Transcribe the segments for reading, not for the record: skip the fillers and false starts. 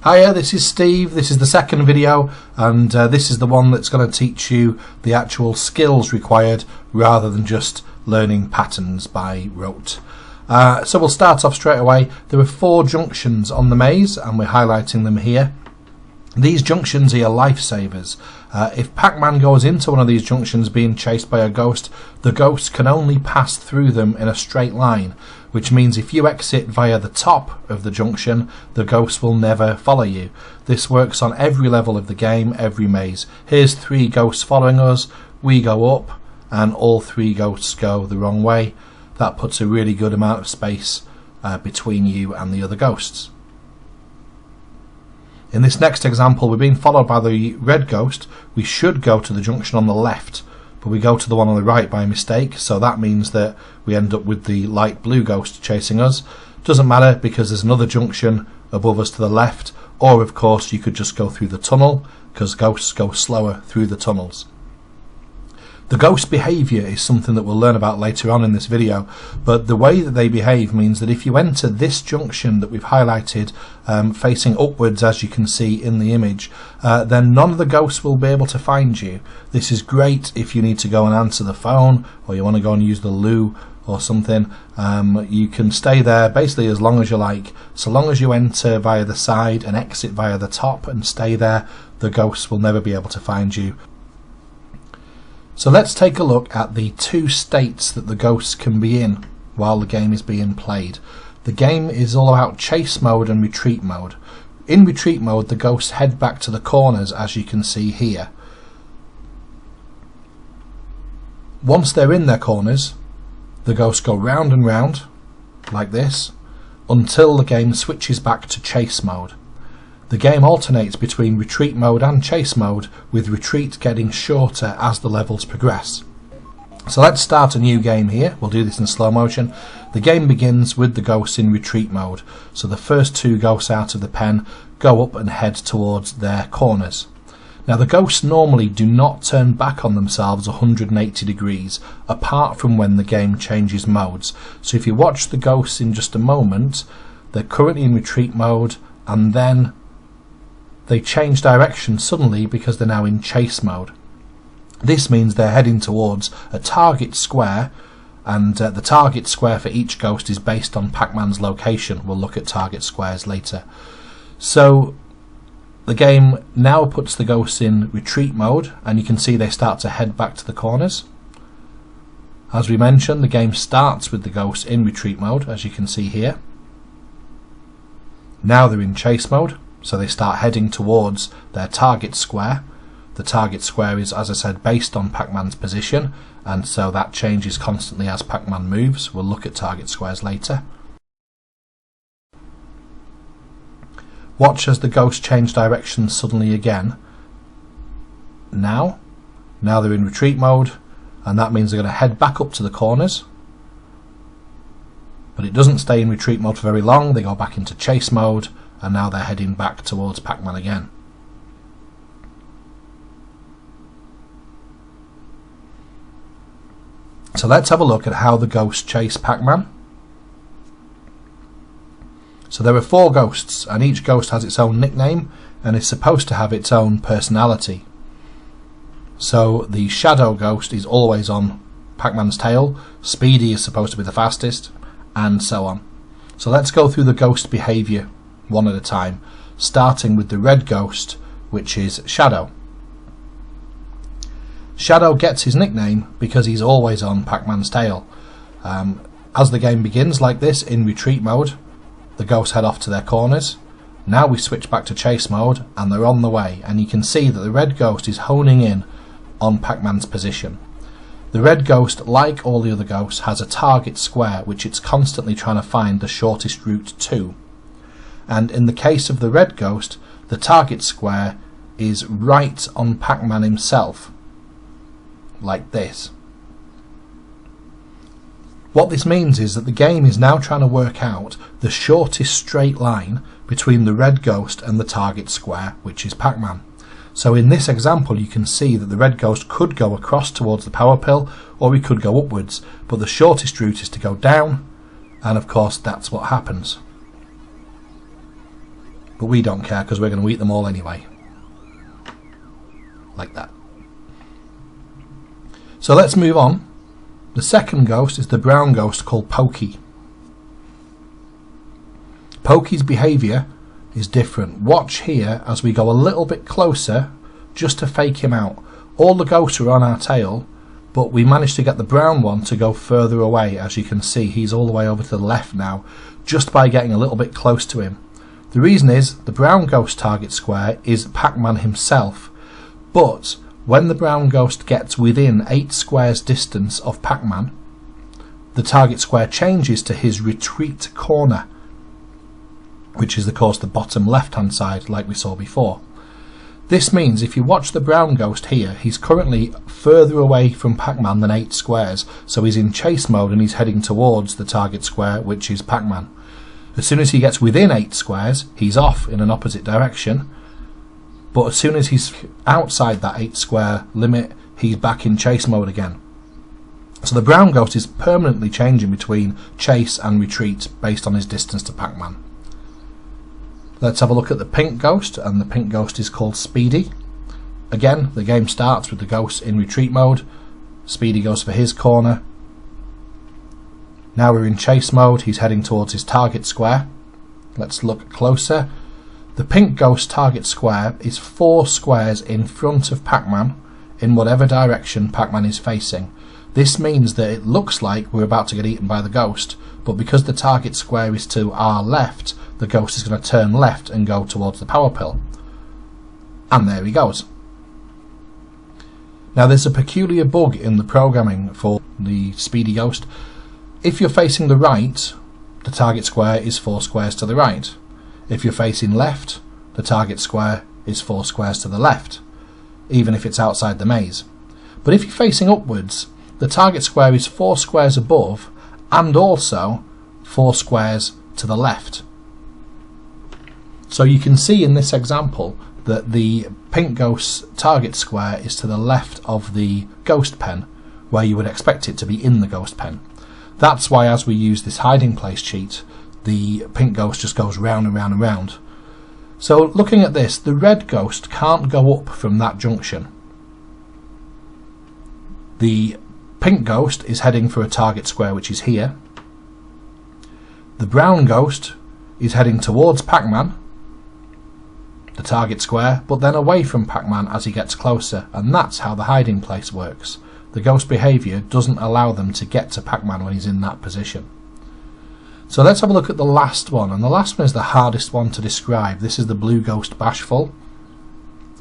Hiya, this is Steve. This is the second video, and this is the one that's going to teach you the actual skills required rather than just learning patterns by rote. So we'll start off straight away. There are 4 junctions on the maze and we're highlighting them here. These junctions are your lifesavers. If Pacman goes into one of these junctions being chased by a ghost, the ghost can only pass through them in a straight line, which means if you exit via the top of the junction, the ghost will never follow you. This works on every level of the game, every maze. Here's 3 ghosts following us, we go up, and all 3 ghosts go the wrong way. That puts a really good amount of space between you and the other ghosts. In this next example, we're being followed by the red ghost. We should go to the junction on the left, but we go to the one on the right by mistake, so that means that we end up with the light blue ghost chasing us. Doesn't matter because there's another junction above us to the left, or of course you could just go through the tunnel, because ghosts go slower through the tunnels. The ghost behaviour is something that we'll learn about later on in this video, but the way that they behave means that if you enter this junction that we've highlighted facing upwards, as you can see in the image, then none of the ghosts will be able to find you. This is great if you need to go and answer the phone, or you want to go and use the loo or something. You can stay there basically as long as you like. So long as you enter via the side and exit via the top and stay there, the ghosts will never be able to find you. So let's take a look at the 2 states that the ghosts can be in while the game is being played. The game is all about chase mode and retreat mode. In retreat mode, the ghosts head back to the corners, as you can see here. Once they're in their corners, the ghosts go round and round like this until the game switches back to chase mode. The game alternates between retreat mode and chase mode, with retreat getting shorter as the levels progress. So let's start a new game here. We'll do this in slow motion. The game begins with the ghosts in retreat mode. So the first 2 ghosts out of the pen go up and head towards their corners. Now the ghosts normally do not turn back on themselves 180 degrees, apart from when the game changes modes. So if you watch the ghosts in just a moment, they're currently in retreat mode, and then they change direction suddenly because they're now in chase mode. This means they're heading towards a target square, and the target square for each ghost is based on Pacman's location. We'll look at target squares later. So the game now puts the ghosts in retreat mode, and you can see they start to head back to the corners. As we mentioned, the game starts with the ghosts in retreat mode, as you can see here. Now they're in chase mode, so they start heading towards their target square. The target square is, as I said, based on Pacman's position, and so that changes constantly as Pacman moves. We'll look at target squares later. Watch as the ghosts change direction suddenly again. Now they're in retreat mode, and that means they're going to head back up to the corners. But it doesn't stay in retreat mode for very long. They go back into chase mode, and now they're heading back towards Pacman again. So let's have a look at how the ghosts chase Pacman. So there are 4 ghosts, and each ghost has its own nickname and is supposed to have its own personality. So the shadow ghost is always on Pacman's tail, Speedy is supposed to be the fastest, and so on. So let's go through the ghost behaviour one at a time, starting with the red ghost, which is Shadow. Shadow gets his nickname because he's always on Pacman's tail. As the game begins like this in retreat mode, the ghosts head off to their corners. Now we switch back to chase mode and they're on the way, and you can see that the red ghost is honing in on Pacman's position. The red ghost, like all the other ghosts, has a target square which it's constantly trying to find the shortest route to. And in the case of the red ghost, the target square is right on Pacman himself, like this. What this means is that the game is now trying to work out the shortest straight line between the red ghost and the target square, which is Pacman. So in this example you can see that the red ghost could go across towards the power pill, or he could go upwards, but the shortest route is to go down, and of course that's what happens. but we don't care because we're going to eat them all anyway. Like that. So let's move on. The second ghost is the brown ghost called Pokey. Pokey's behaviour is different. Watch here as we go a little bit closer just to fake him out. All the ghosts are on our tail, but we managed to get the brown one to go further away. As you can see, he's all the way over to the left now, just by getting a little bit close to him. The reason is the brown ghost target square is Pacman himself, but when the brown ghost gets within 8 squares distance of Pacman, the target square changes to his retreat corner, which is of course the bottom left hand side like we saw before. This means if you watch the brown ghost here, he's currently further away from Pacman than 8 squares, so he's in chase mode and he's heading towards the target square, which is Pacman. As soon as he gets within 8 squares, he's off in an opposite direction, but as soon as he's outside that 8 square limit, he's back in chase mode again. So the brown ghost is permanently changing between chase and retreat based on his distance to Pacman. Let's have a look at the pink ghost, and the pink ghost is called Speedy. Again, the game starts with the ghost in retreat mode. Speedy goes for his corner. Now we're in chase mode, he's heading towards his target square. Let's look closer. The pink ghost target square is 4 squares in front of Pacman in whatever direction Pacman is facing. This means that it looks like we're about to get eaten by the ghost, but because the target square is to our left, the ghost is going to turn left and go towards the power pill. And there he goes. Now there's a peculiar bug in the programming for the Speedy ghost. If you're facing the right, the target square is 4 squares to the right. If you're facing left, the target square is 4 squares to the left, even if it's outside the maze. But if you're facing upwards, the target square is 4 squares above and also 4 squares to the left. So you can see in this example that the pink ghost's target square is to the left of the ghost pen, where you would expect it to be in the ghost pen. That's why as we use this hiding place cheat, the pink ghost just goes round and round and round. So looking at this, the red ghost can't go up from that junction. The pink ghost is heading for a target square, which is here. The brown ghost is heading towards Pacman, the target square, but then away from Pacman as he gets closer, and that's how the hiding place works. The ghost behaviour doesn't allow them to get to Pacman when he's in that position. So let's have a look at the last one, and the last one is the hardest one to describe. This is the blue ghost Bashful.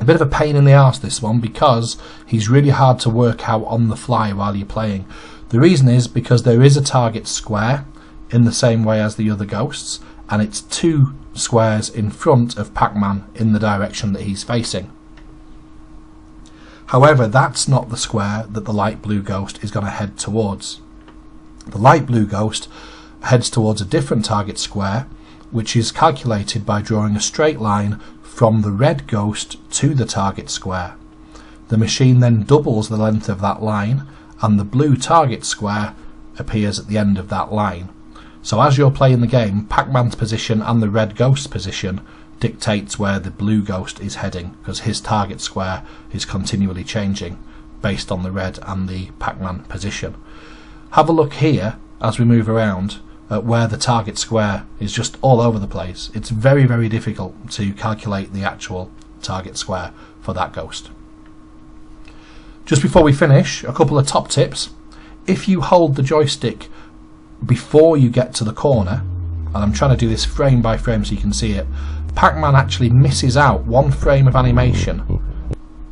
A bit of a pain in the arse, this one, because he's really hard to work out on the fly while you're playing. The reason is because there is a target square in the same way as the other ghosts, and it's 2 squares in front of Pacman in the direction that he's facing. However, that's not the square that the light blue ghost is going to head towards. The light blue ghost heads towards a different target square, which is calculated by drawing a straight line from the red ghost to the target square. The machine then doubles the length of that line, and the blue target square appears at the end of that line. So as you're playing the game, Pacman's position and the red ghost's position dictates where the blue ghost is heading, because his target square is continually changing based on the red and the Pacman position. Have a look here as we move around at where the target square is just all over the place. It's very, very difficult to calculate the actual target square for that ghost. Just before we finish, a couple of top tips. If you hold the joystick before you get to the corner, and I'm trying to do this frame by frame so you can see it, Pacman actually misses out 1 frame of animation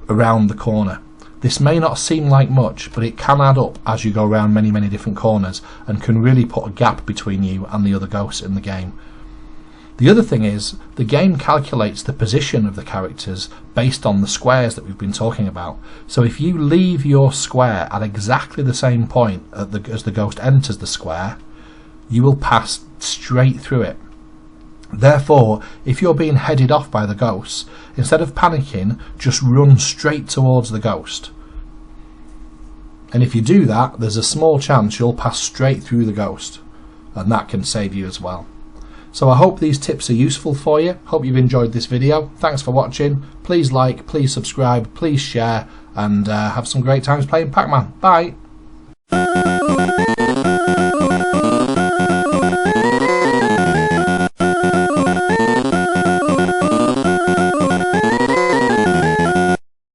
around the corner. This may not seem like much, but it can add up as you go around many, many different corners and can really put a gap between you and the other ghosts in the game. The other thing is, the game calculates the position of the characters based on the squares that we've been talking about. So if you leave your square at exactly the same point as the ghost enters the square, you will pass straight through it. Therefore, if you're being headed off by the ghosts, instead of panicking, just run straight towards the ghost. And if you do that, there's a small chance you'll pass straight through the ghost, and that can save you as well. So I hope these tips are useful for you. Hope you've enjoyed this video. Thanks for watching. Please like, please subscribe, please share, and have some great times playing Pacman. Bye!